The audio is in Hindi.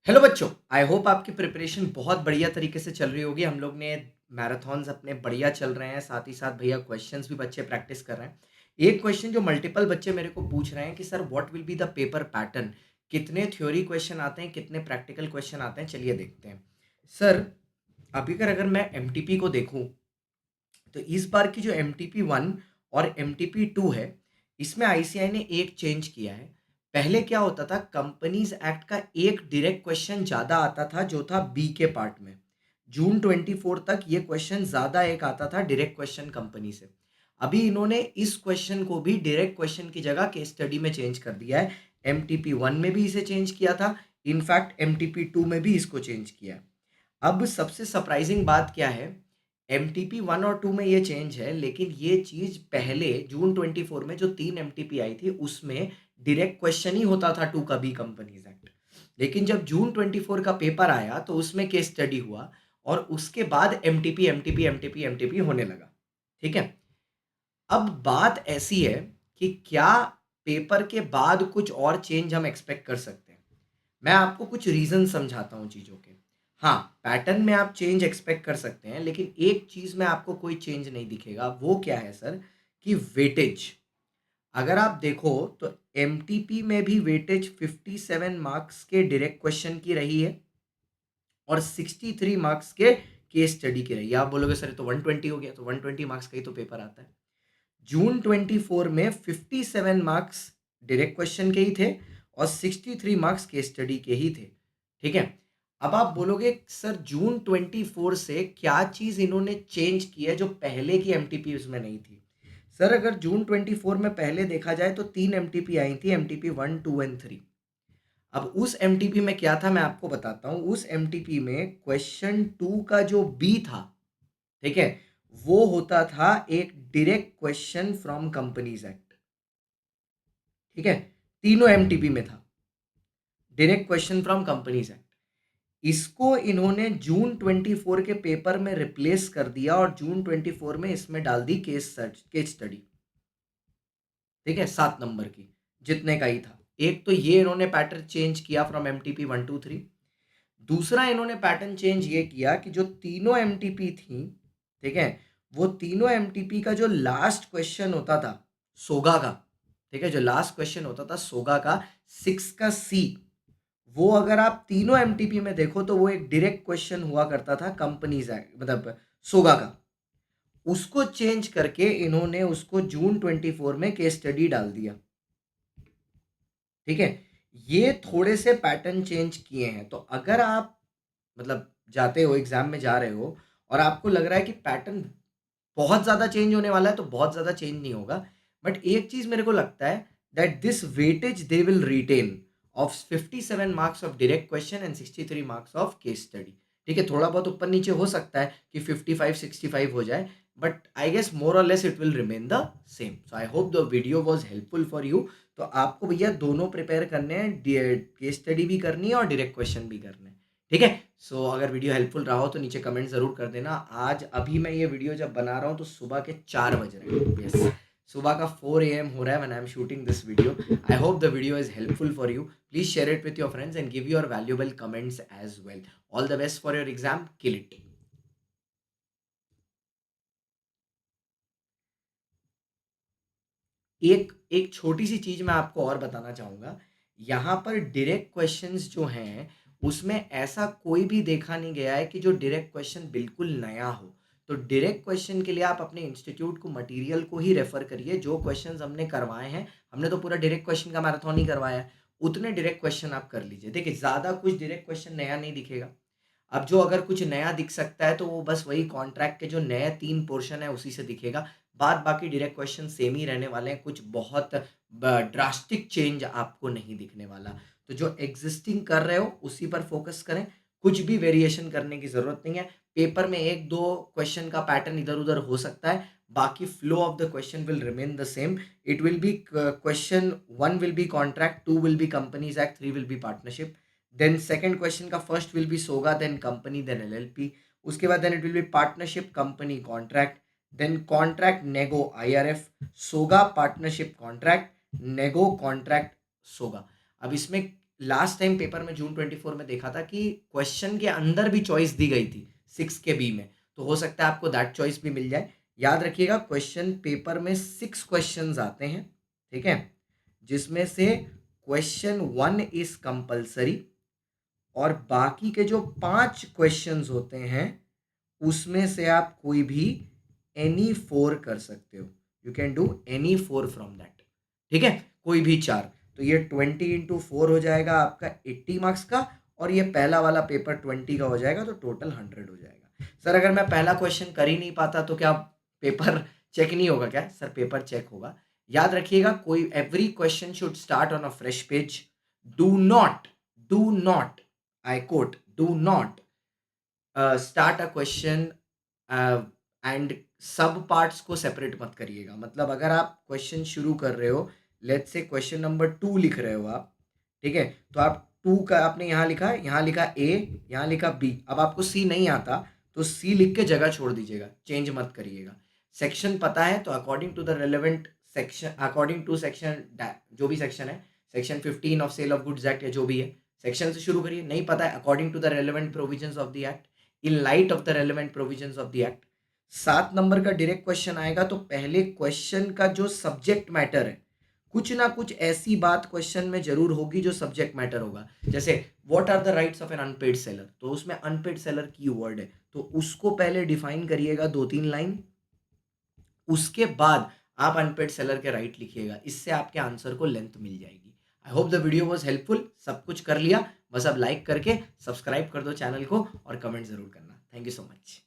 हेलो बच्चों, आई होप आपकी प्रिपरेशन बहुत बढ़िया तरीके से चल रही होगी। हम लोग ने मैराथन्स अपने बढ़िया चल रहे हैं, साथ ही साथ भैया क्वेश्चंस भी बच्चे प्रैक्टिस कर रहे हैं। एक क्वेश्चन जो मल्टीपल बच्चे मेरे को पूछ रहे हैं कि sir what will be the paper pattern, कितने थ्योरी क्वेश्चन आते हैं, कितने प्रैक्टिकल क्वेश्चन आते हैं, चलिए देखते हैं। सर, अभी अगर मैं एमटीपी को देखूं तो इस बार की जो एम टी पी वन और एम टी पी टू है, इसमें आईसीआई ने एक चेंज किया है। पहले क्या होता था, कंपनीज एक्ट का एक डायरेक्ट क्वेश्चन ज़्यादा आता था जो था बी के पार्ट में। जून 24 तक ये क्वेश्चन ज़्यादा एक आता था डायरेक्ट क्वेश्चन कंपनी से। अभी इन्होंने इस क्वेश्चन को भी डायरेक्ट क्वेश्चन की जगह केस स्टडी में चेंज कर दिया है। एम टी पी वन में भी इसे चेंज किया था, in fact M T P two में भी इसको चेंज किया है। अब सबसे सरप्राइजिंग बात क्या है, एम टी पी वन और टू में ये चेंज है, लेकिन ये चीज़ पहले जून 24 में जो 3 एम टी पी आई थी उसमें डायरेक्ट क्वेश्चन ही होता था टू का बी कंपनीज एक्ट। लेकिन जब जून 24 का पेपर आया तो उसमें केस स्टडी हुआ और उसके बाद M T P M T P M T P M T P होने लगा। ठीक है। अब बात ऐसी है कि क्या पेपर के बाद कुछ और चेंज हम एक्सपेक्ट कर सकते हैं। मैं आपको कुछ रीजन समझाता हूँ चीज़ों के। हाँ, पैटर्न में आप चेंज एक्सपेक्ट कर सकते हैं, लेकिन एक चीज़ में आपको कोई चेंज नहीं दिखेगा। वो क्या है सर, कि वेटेज। अगर आप देखो तो एम में भी वेटेज 57 मार्क्स के डायरेक्ट क्वेश्चन की रही है और 63 मार्क्स के केस स्टडी की रही है। आप बोलोगे सर ये तो 120 हो गया, तो 120 मार्क्स का ही तो पेपर आता है। जून 24 में 57 मार्क्स डायरेक्ट क्वेश्चन के ही थे और 63 मार्क्स केस स्टडी के ही थे। ठीक है। अब आप बोलोगे सर जून 24 से क्या चीज इन्होंने चेंज की है जो पहले की एमटीपी उसमें नहीं थी। सर, अगर जून 24 में पहले देखा जाए तो 3 एमटीपी आई थी, MTP one two and three. अब उस एमटीपी में क्या था मैं आपको बताता हूं। उस एमटीपी में क्वेश्चन टू का जो बी था, ठीक है, वो होता था एक direct question from companies act. ठीक है। तीनों एमटीपी में था direct question from companies act. इसको इन्होंने जून 24 के पेपर में रिप्लेस कर दिया और जून 24 में इसमें डाल दी केस स्टडी। ठीक है, 7 नंबर की, जितने का ही था। एक तो ये इन्होंने पैटर्न चेंज किया from MTP one two three. दूसरा इन्होंने पैटर्न चेंज ये किया कि जो तीनों एमटीपी थी, ठीक है, वो तीनों एमटीपी का जो लास्ट क्वेश्चन होता था सोगा का, ठीक है, जो लास्ट क्वेश्चन होता था सोगा का 6 का सी, वो अगर आप तीनों एमटीपी में देखो तो वो एक डायरेक्ट क्वेश्चन हुआ करता था कंपनीज मतलब सोगा का। उसको चेंज करके इन्होंने उसको जून 24 में केस स्टडी डाल दिया। ठीक है। ये थोड़े से पैटर्न चेंज किए हैं। तो अगर आप मतलब जाते हो एग्जाम में जा रहे हो और आपको लग रहा है कि पैटर्न बहुत ज़्यादा चेंज होने वाला है, तो बहुत ज़्यादा चेंज नहीं होगा। बट एक चीज़ मेरे को लगता है that this weightage they will retain of 57 marks of direct question and 63 marks of case study. ठीक है, थोड़ा बहुत ऊपर नीचे हो सकता है कि 55 65 हो जाए, बट आई गेस मोर और less it will remain the same. So I hope the video was helpful for you. तो आपको भैया दोनों प्रिपेयर करने हैं, केस स्टडी भी करनी है और डायरेक्ट क्वेश्चन भी करने हैं। ठीक है। सो अगर वीडियो हेल्पफुल रहा हो तो नीचे कमेंट ज़रूर कर देना। आज अभी मैं ये वीडियो जब बना रहा हूँ तो सुबह के 4 बज रहे हैं। यस, सुबह का 4 AM हो रहा है when I am shooting this video. I hope the video is helpful for you. Please share it with your friends and give your valuable comments as well. All the best for your exam, kill it. एक एक छोटी सी चीज मैं आपको और बताना चाहूंगा। यहाँ पर डायरेक्ट क्वेश्चंस जो हैं उसमें ऐसा कोई भी देखा नहीं गया है कि जो डायरेक्ट क्वेश्चन बिल्कुल नया हो। तो डायरेक्ट क्वेश्चन के लिए आप अपने इंस्टीट्यूट को मटेरियल को ही रेफर करिए। जो क्वेश्चंस हमने करवाए हैं, हमने तो पूरा डायरेक्ट क्वेश्चन का मैराथन ही करवाया है, उतने डायरेक्ट क्वेश्चन आप कर लीजिए। देखिए, ज़्यादा कुछ डायरेक्ट क्वेश्चन नया नहीं दिखेगा। अब जो अगर कुछ नया दिख सकता है तो वो बस वही कॉन्ट्रैक्ट के जो नए 3 पोर्शन है उसी से दिखेगा। बाद बाकी डायरेक्ट क्वेश्चन सेम ही रहने वाले हैं, कुछ बहुत ड्रास्टिक चेंज आपको नहीं दिखने वाला। तो जो एग्जिस्टिंग कर रहे हो उसी पर फोकस करें, कुछ भी वेरिएशन करने की ज़रूरत नहीं है। पेपर में 1-2 क्वेश्चन का पैटर्न इधर-उधर हो सकता है, बाकी flow of the question will remain the same. It will be question 1 will be contract, 2 will be companies act, 3 will be partnership. Then second question का first will be SOGA, then company, then LLP. उसके बाद then it will be partnership, company, contract, then contract, nego, IRF, SOGA, partnership, contract, nego, contract, SOGA. अब इसमें लास्ट टाइम पेपर में जून 24 में देखा था कि क्वेश्चन के अंदर भी चॉइस दी गई थी 6 के बी में, तो हो सकता है आपको दैट चॉइस भी मिल जाए। याद रखिएगा क्वेश्चन पेपर में 6 क्वेश्चंस आते हैं, ठीक है, जिसमें से क्वेश्चन 1 इज कंपल्सरी और बाकी के जो 5 क्वेश्चंस होते हैं उसमें से आप कोई भी एनी 4 कर सकते हो। You can do any 4 from that, ठीक है, कोई भी 4। तो ये 20 × 4 हो जाएगा आपका 80 मार्क्स का, और ये पहला वाला पेपर 20 का हो जाएगा, तो टोटल 100 हो जाएगा। सर अगर मैं पहला क्वेश्चन कर ही नहीं पाता तो क्या पेपर चेक नहीं होगा क्या? सर पेपर चेक होगा। याद रखिएगा कोई every question should start on a fresh page. Do not I quote, do not start a question and सब पार्ट्स को सेपरेट मत करिएगा। मतलब अगर आप क्वेश्चन शुरू कर रहे हो, लेट्स से क्वेश्चन नंबर 2 लिख रहे हो आप, ठीक है, तो आप 2 का आपने यहाँ लिखा, यहाँ लिखा ए, यहाँ लिखा बी, अब आपको सी नहीं आता तो सी लिख के जगह छोड़ दीजिएगा, चेंज मत करिएगा। सेक्शन पता है तो according to the relevant section, according to section, जो भी सेक्शन है, section 15 of sale of goods act या जो भी है, सेक्शन से शुरू करिए। नहीं पता है, according to the relevant provisions of the act, in light of the relevant provisions of the act. 7 number का डायरेक्ट क्वेश्चन आएगा तो पहले क्वेश्चन का जो सब्जेक्ट मैटर है, कुछ ना कुछ ऐसी बात क्वेश्चन में जरूर होगी जो सब्जेक्ट मैटर होगा। जैसे what are the rights of an unpaid seller, तो उसमें अनपेड सेलर की वर्ड है, तो उसको पहले डिफाइन करिएगा 2-3 लाइन, उसके बाद आप अनपेड सेलर के राइट लिखिएगा। इससे आपके आंसर को लेंथ मिल जाएगी। आई hope the video was helpful. सब कुछ कर लिया, बस अब लाइक करके सब्सक्राइब कर दो चैनल को और कमेंट जरूर करना। Thank you so much.